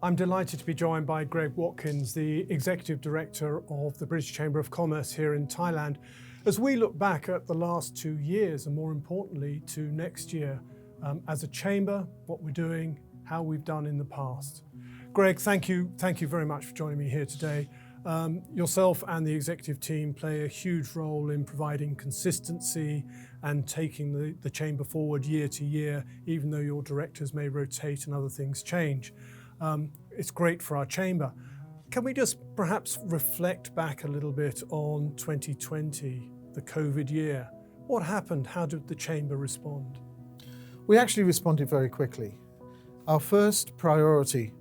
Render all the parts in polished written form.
I'm delighted to be joined by Greg Watkins, the Executive Director of the British Chamber of Commerce here in Thailand, as we look back at the last 2 years and more importantly to next year as a chamber, what we're doing, how we've done in the past. Greg, thank you very much for joining me here today. Yourself and the executive team play a huge role in providing consistency and taking the chamber forward year to year, even though your directors may rotate and other things change. It's great for our chamber. Can we just perhaps reflect back a little bit on 2020, the COVID year? What happened? How did the chamber respond? We actually responded very quickly. Our first priority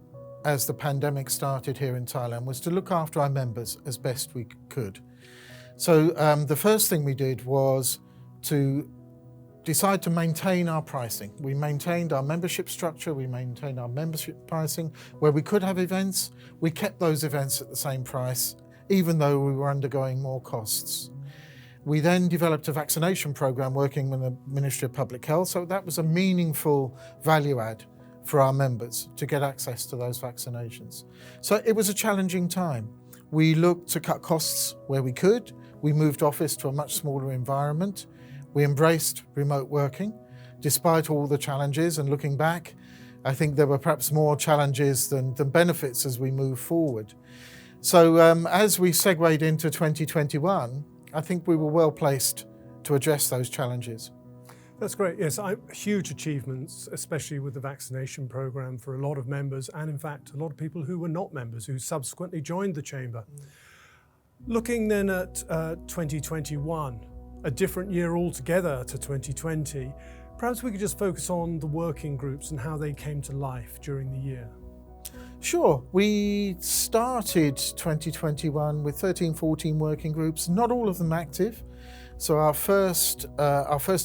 as the pandemic started here in Thailand was to look after our members as best we could. So the first thing we did was to decide to maintain our pricing. We maintained our membership structure, we maintained our membership pricing. Where we could have events, we kept those events at the same price, even though we were undergoing more costs. We then developed a vaccination program working with the Ministry of Public Health, so that was a meaningful value add for our members to get access to those vaccinations. So it was a challenging time. We looked to cut costs where we could. We moved office to a much smaller environment. We embraced remote working, despite all the challenges, and looking back, I think there were perhaps more challenges than benefits as we move forward. So as we segued into 2021, I think we were well placed to address those challenges. That's great. Yes, huge achievements, especially with the vaccination program for a lot of members, and in fact, a lot of people who were not members who subsequently joined the chamber. Looking then at 2021, a different year altogether to 2020, perhaps we could just focus on the working groups and how they came to life during the year. Sure. We started 2021 with 13, 14 working groups, not all of them active. So our first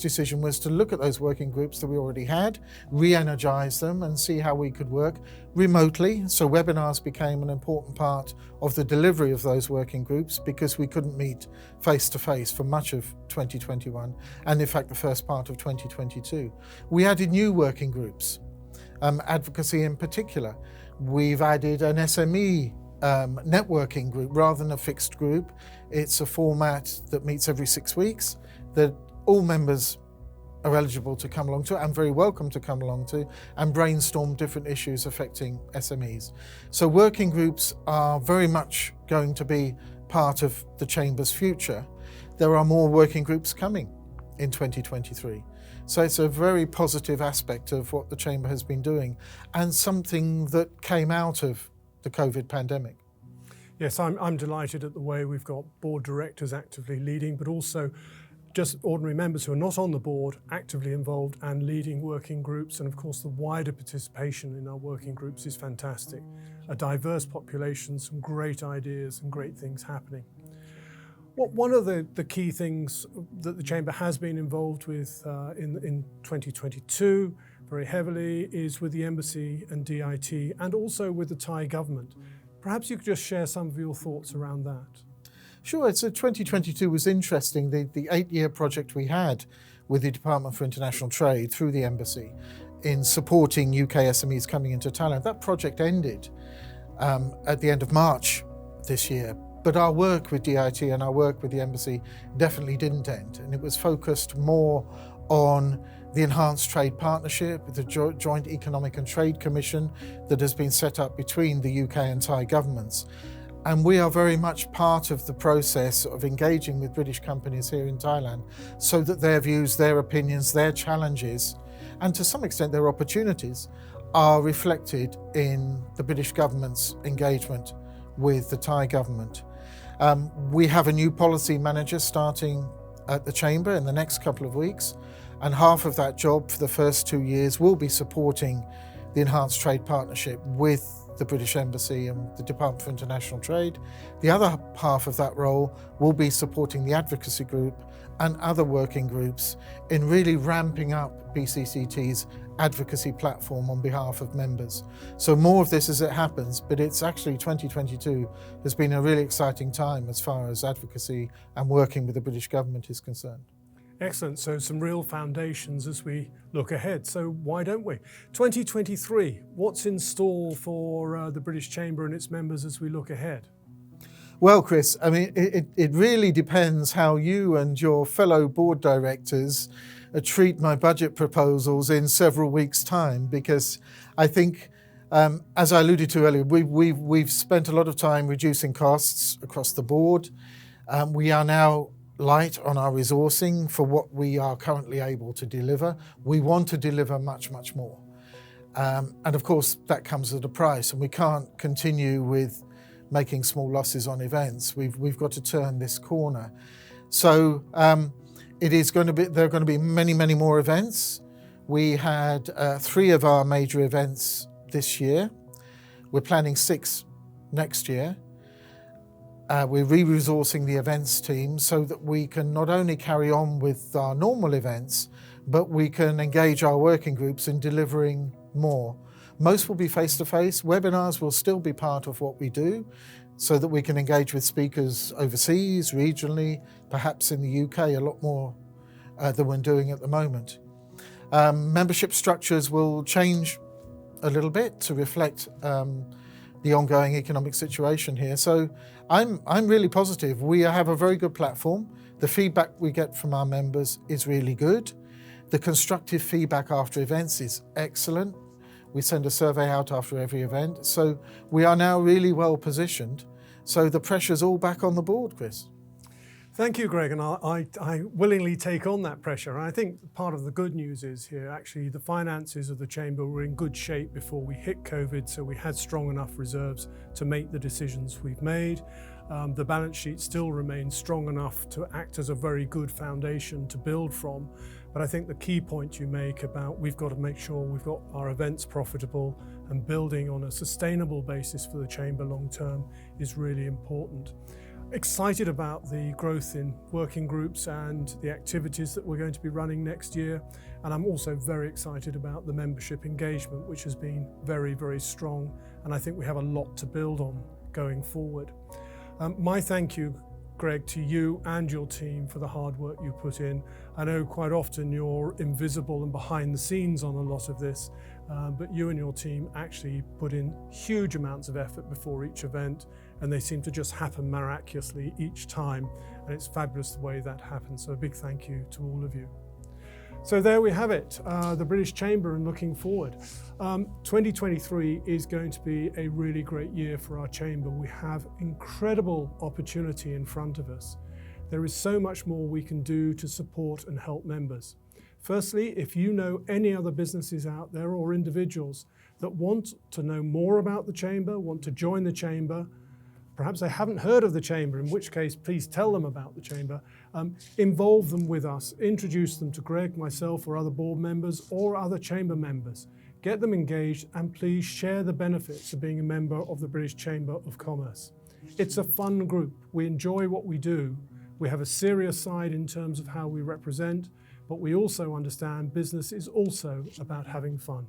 decision was to look at those working groups that we already had, re-energize them and see how we could work remotely. So webinars became an important part of the delivery of those working groups because we couldn't meet face-to-face for much of 2021 and in fact the first part of 2022. We added new working groups, advocacy in particular. We've added an SME networking group rather than a fixed group. It's a format that meets every 6 weeks that all members are eligible to come along to and very welcome to come along to and brainstorm different issues affecting SMEs. So working groups are very much going to be part of the Chamber's future. There are more working groups coming in 2023. So it's a very positive aspect of what the Chamber has been doing and something that came out of the COVID pandemic. Yes, I'm delighted at the way we've got board directors actively leading, but also just ordinary members who are not on the board actively involved and leading working groups. And of course, the wider participation in our working groups is fantastic. A diverse population, some great ideas and great things happening. One of the key things that the Chamber has been involved with in 2022 very heavily is with the Embassy and DIT and also with the Thai government. Perhaps you could just share some of your thoughts around that. Sure, so 2022 was interesting. The 8-year project we had with the Department for International Trade through the Embassy in supporting UK SMEs coming into Thailand, that project ended at the end of March this year. But our work with DIT and our work with the Embassy definitely didn't end, and it was focused more on the Enhanced Trade Partnership, the Joint Economic and Trade Commission that has been set up between the UK and Thai governments. And we are very much part of the process of engaging with British companies here in Thailand so that their views, their opinions, their challenges, and to some extent their opportunities are reflected in the British government's engagement with the Thai government. We have a new policy manager starting at the Chamber in the next couple of weeks, and half of that job for the first 2 years will be supporting the Enhanced Trade Partnership with the British Embassy and the Department for International Trade. The other half of that role will be supporting the advocacy group and other working groups in really ramping up BCCT's advocacy platform on behalf of members. So more of this as it happens, but it's actually 2022 has been a really exciting time as far as advocacy and working with the British government is concerned. Excellent. So some real foundations as we look ahead. So why don't we? 2023, what's in store for the British Chamber and its members as we look ahead? Well, Chris, I mean, it really depends how you and your fellow board directors treat my budget proposals in several weeks' time, because I think, as I alluded to earlier, we've spent a lot of time reducing costs across the board. We are now light on our resourcing for what we are currently able to deliver. We want to deliver much, much more. And of course, that comes at a price, and we can't continue with making small losses on events. We've got to turn this corner. So there are going to be many, many more events. We had 3 of our major events this year. We're planning 6 next year. We're re-resourcing the events team so that we can not only carry on with our normal events, but we can engage our working groups in delivering more. Most will be face-to-face. Webinars will still be part of what we do so that we can engage with speakers overseas, regionally, perhaps in the UK, a lot more than we're doing at the moment. Membership structures will change a little bit to reflect the ongoing economic situation here. So I'm really positive. We have a very good platform. The feedback we get from our members is really good. The constructive feedback after events is excellent. We send a survey out after every event. So we are now really well positioned. So the pressure's all back on the board, Chris. Thank you, Greg, and I willingly take on that pressure. And I think part of the good news is here, actually, the finances of the Chamber were in good shape before we hit COVID, so we had strong enough reserves to make the decisions we've made. The balance sheet still remains strong enough to act as a very good foundation to build from. But I think the key point you make about we've got to make sure we've got our events profitable and building on a sustainable basis for the Chamber long term is really important. Excited about the growth in working groups and the activities that we're going to be running next year. And I'm also very excited about the membership engagement, which has been very, very strong. And I think we have a lot to build on going forward. My thank you, Greg, to you and your team for the hard work you put in. I know quite often you're invisible and behind the scenes on a lot of this, but you and your team actually put in huge amounts of effort before each event, and they seem to just happen miraculously each time, and it's fabulous the way that happens. So a big thank you to all of you. So there we have it, the British Chamber and looking forward. 2023 is going to be a really great year for our Chamber. We have incredible opportunity in front of us. There is so much more we can do to support and help members. Firstly, if you know any other businesses out there or individuals that want to know more about the Chamber, want to join the Chamber, perhaps they haven't heard of the Chamber, in which case please tell them about the Chamber, involve them with us, introduce them to Greg, myself or other board members or other Chamber members. Get them engaged and please share the benefits of being a member of the British Chamber of Commerce. It's a fun group. We enjoy what we do. We have a serious side in terms of how we represent, but we also understand business is also about having fun.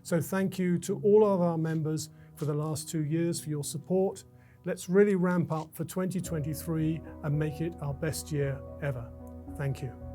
So thank you to all of our members for the last 2 years for your support. Let's really ramp up for 2023 and make it our best year ever. Thank you.